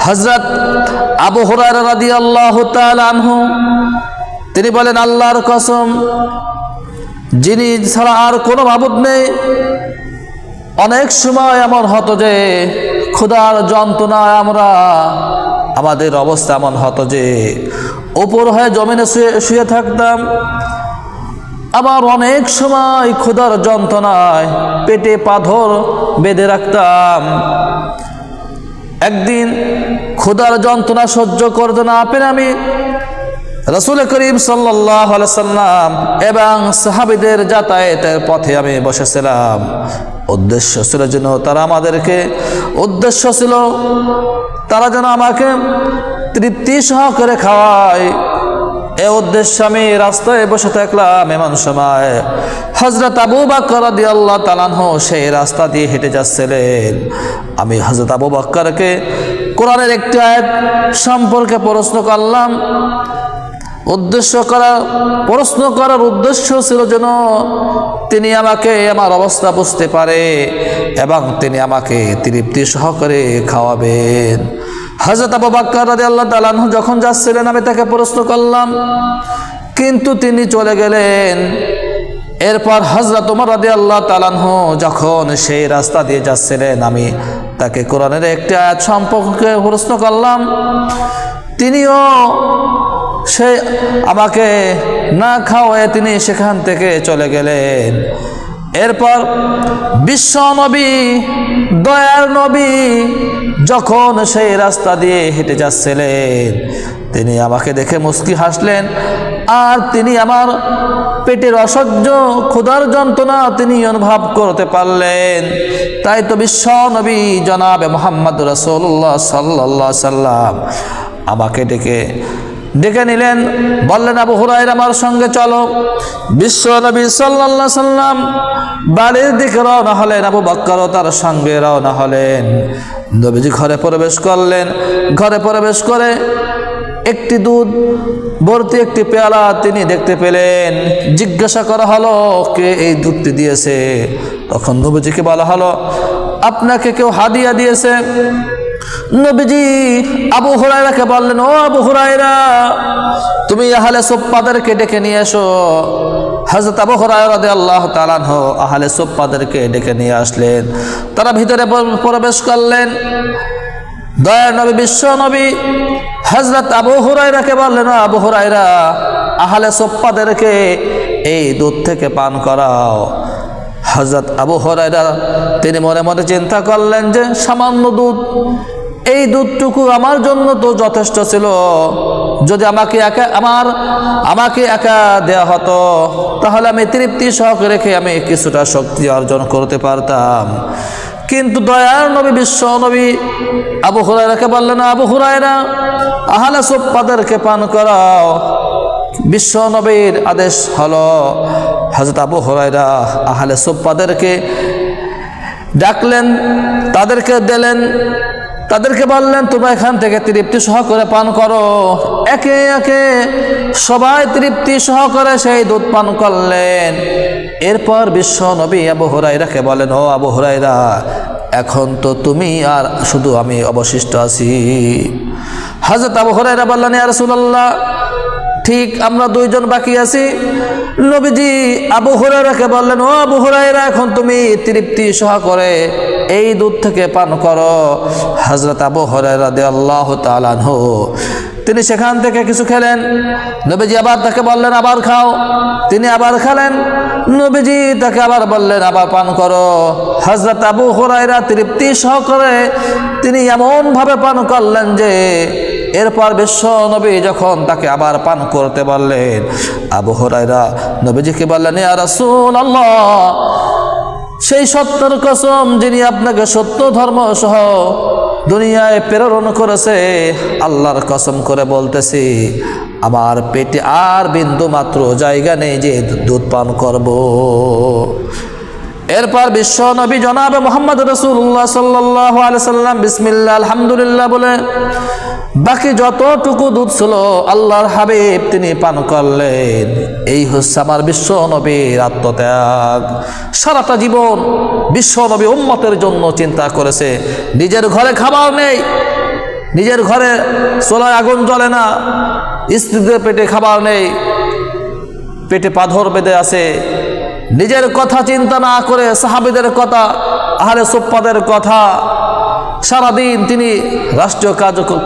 হযরত আবু হুরায়রা রাদিয়াল্লাহু তাআলা আনহু তিনি বলেন, আল্লাহর কসম, যিনি ছাড়া আর কোনো মাবুদ নেই, অনেক সময় এমন হতো যে ক্ষুধার যন্ত্রণায় আমাদের অবস্থা এমন হতো যে উপর হয়ে জমিনে শুয়ে থাকতাম। আবার অনেক সময় ক্ষুধার যন্ত্রণায় পেটে পাথর বেঁধে রাখতাম। একদিন ক্ষুধার যন্ত্রণা সহ্য করতে না পেরে আমি রাসূল করিম সাল্লাল্লাহু আলাইহি সাল্লাম এবং সাহাবীদের যাতায়াতের পথে আমি বসেছিলাম। উদ্দেশ্য ছিল যেন তারা যেন আমাকে তৃপ্তি সহকারে খাওয়ায়। এই উদ্দেশ্যে আমি রাস্তায় বসে থাকলাম। এমন সময় হযরত আবু বকর রাদিয়াল্লাহু তাআলা আনহু সেই রাস্তা দিয়ে হেঁটে যাচ্ছিলেন। আমি হযরত আবু বকরকে কোরআনের একটি আয়াত সম্পর্কে প্রশ্ন করলাম। প্রশ্ন করার উদ্দেশ্য ছিল যেন তিনি আমাকে আমার অবস্থা বুঝতে পারে এবং তিনি আমাকে তৃপ্তি সহকারে খাওয়াবেন। হযরত আবু বকর রাদিয়াল্লাহু তাআলা আনহু যখন যাচ্ছিলেন আমি তাকে প্রশ্ন করলাম, কিন্তু তিনি চলে গেলেন। এরপর হযরত ওমর রাদিয়াল্লাহু তাআলা আনহু যখন সেই রাস্তা দিয়ে যাচ্ছিলেন আমি তাকে কোরআনের একটি আয়াত সম্পর্কে প্রশ্ন করলাম। তিনিও সে আমাকে না খাওয়ায় তিনি সেখান থেকে চলে গেলেন। এরপর বিশ্ব নবী, দয়ার নবী যখন সেই রাস্তা দিয়ে হেঁটে যাচ্ছিলেন তিনি আমাকে দেখে মুস্কি হাসলেন। আর তিনি আমার পেটের অসহ্য ক্ষুধার যন্ত্রণা তিনি অনুভব করতে পারলেন। তাই তো বিশ্ব নবী জনাবে মুহাম্মদ রাসূলুল্লাহ সাল্লাল্লাহু আলাইহি সাল্লাম আমাকে ডেকে নিলেন, বললেন, আবু হুরায়রা আমার সঙ্গে চলো। বিশ্ব নবী সাল্লাল্লাহু আলাইহি সাল্লাম বাড়ির দিকে রওনা হলেন, আবু বকরও তার সঙ্গে রওনা হলেন। নবীজি ঘরে প্রবেশ করলেন। ঘরে প্রবেশ করে একটি দুধ ভর্তি একটি পেয়ালা তিনি দেখতে পেলেন। জিজ্ঞাসা করা হলো, কে এই দুধটি দিয়েছে? তখন নবীজিকে বলা হলো, আপনাকে কেউ হাদিয়া দিয়েছে। নবীজি আবু হুরায়রাকে বললেন, ও আবু হুরায়রা, তুমি আহলে সুফফাদেরকে ডেকে নিয়ে এসো। হযরত আবু হুরায়রা রাদিয়াল্লাহু তাআলা আনহু আহলে সুফফাদেরকে ডেকে নিয়ে আসলেন। তারা ভিতরে প্রবেশ করলেন। দয়ার নবী বিশ্ব নবী হযরত আবু হুরায়রাকে বললেন, আবু হুরায়রা, আহলে সুফফাদেরকে এই দুধ থেকে পান করাও। হযরত আবু হুরায়রা তিনি মনে মনে চিন্তা করলেন যে সামান্য দুধ, এই দুধটুকু আমার জন্য তো যথেষ্ট ছিল। যদি আমাকে একা দেয়া হতো তাহলে আমি তৃপ্তি সহকারে রেখে আমি কিছুটা শক্তি অর্জন করতে পারতাম। কিন্তু দয়ার নবী বিশ্ব নবী আবু হুরায়রাকে বললেন, আবু হুরায়রা, আহলে সুফফাদেরকে পান করাও। বিশ্ব নবীর আদেশ হলো। হযরত আবু হুরায়রা আহলে সুফফাদেরকে ডাকলেন, তাদেরকে দিলেন, তাদেরকে বললেন, তোমরা এখান থেকে তৃপ্তি সহকারে পান করো। একে একে সবাই তৃপ্তি সহকারে সেই দুধ পান করলেন। এরপর বিশ্ব নবী আবু হুরায়রাকে বলেন, ও আবু হুরায়রা, এখন তো তুমি আর শুধু আমি অবশিষ্ট আছি। হযরত আবু হুরায়রা বললেন, ইয়া রাসূলুল্লাহ, ঠিক আমরা দুইজন বাকি আছি। নবীজি আবু হুরায়রাকে বললেন, ও আবু হুরায়রা, এখন তুমি তৃপ্তি সহকারে এই দুধ থেকে পান করো। হযরত আবু হুরায়রা রাদিয়াল্লাহু তাআলা আনহু তিনি সেখান থেকে কিছু খেলেন। নবীজি আবার তাকে বললেন, আবার খাও। তিনি আবার খেলেন। নবীজি তাকে আবার বললেন, আবার পান করো। হযরত আবু হুরায়রা তৃপ্তি সহকারে তিনি এমনভাবে পান করলেন যে এরপর বিশ্ব নবী যখন তাকে আবার পান করতে বললেন, আবু হুরায়রা নবীজিকে বললেন, ইয়া রাসূলুল্লাহ, সেই সত্যের কসম যিনি আপনাকে সত্য ধর্ম সহ দুনিয়ায় প্রেরণ করেছে, আল্লাহর কসম করে বলতেছি, আমার পেটে আর বিন্দু মাত্র জায়গা নেই যে দুধ পান করব। এরপর বিশ্ব নবী জনাবে মুহাম্মদ রাসূলুল্লাহ সাল্লাল্লাহু আলাইহি সাল্লাম বিসমিল্লাহ আলহামদুলিল্লাহ বলে বাকি যতটুকু দুধ ছিল আল্লাহর হাবিব তিনি পান করলেন। এই হচ্ছে আমার বিশ্ব নবীর আত্মত্যাগ। সারাটা জীবন বিশ্ব নবী উম্মতের জন্য চিন্তা করেছে। নিজের ঘরে খাবার নেই, নিজের ঘরে চুলায় আগুন জ্বলে না, স্ত্রীদের পেটে খাবার নেই, পেটে পাথর বেঁধে আছে, নিজের কথা চিন্তা না করে সাহাবীদের কথা, আহলে সুফফাদের কথা, সারাদিন তিনি রাষ্ট্রীয়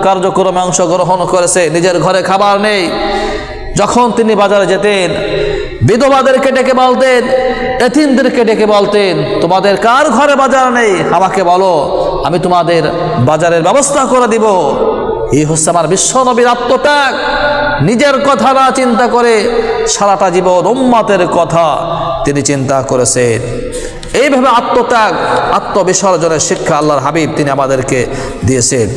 কার্যক্রমে অংশগ্রহণ করেছে, নিজের ঘরে খাবার নেই। যখন তিনি বাজারে যেতেন, বিধবাদেরকে ডেকে বলতেন, এতিমদেরকে ডেকে বলতেন, তোমাদের কার ঘরে বাজার নেই আমাকে বলো, আমি তোমাদের বাজারের ব্যবস্থা করে দিব। এই হচ্ছে আমার বিশ্ব নবীর আত্মত্যাগ। নিজের কথা না চিন্তা করে সারাটা জীবন উম্মতের কথা তিনি চিন্তা করেছেন। এইভাবে আত্মত্যাগ, আত্মবিসর্জনের শিক্ষা আল্লাহর হাবিব তিনি আমাদেরকে দিয়েছেন।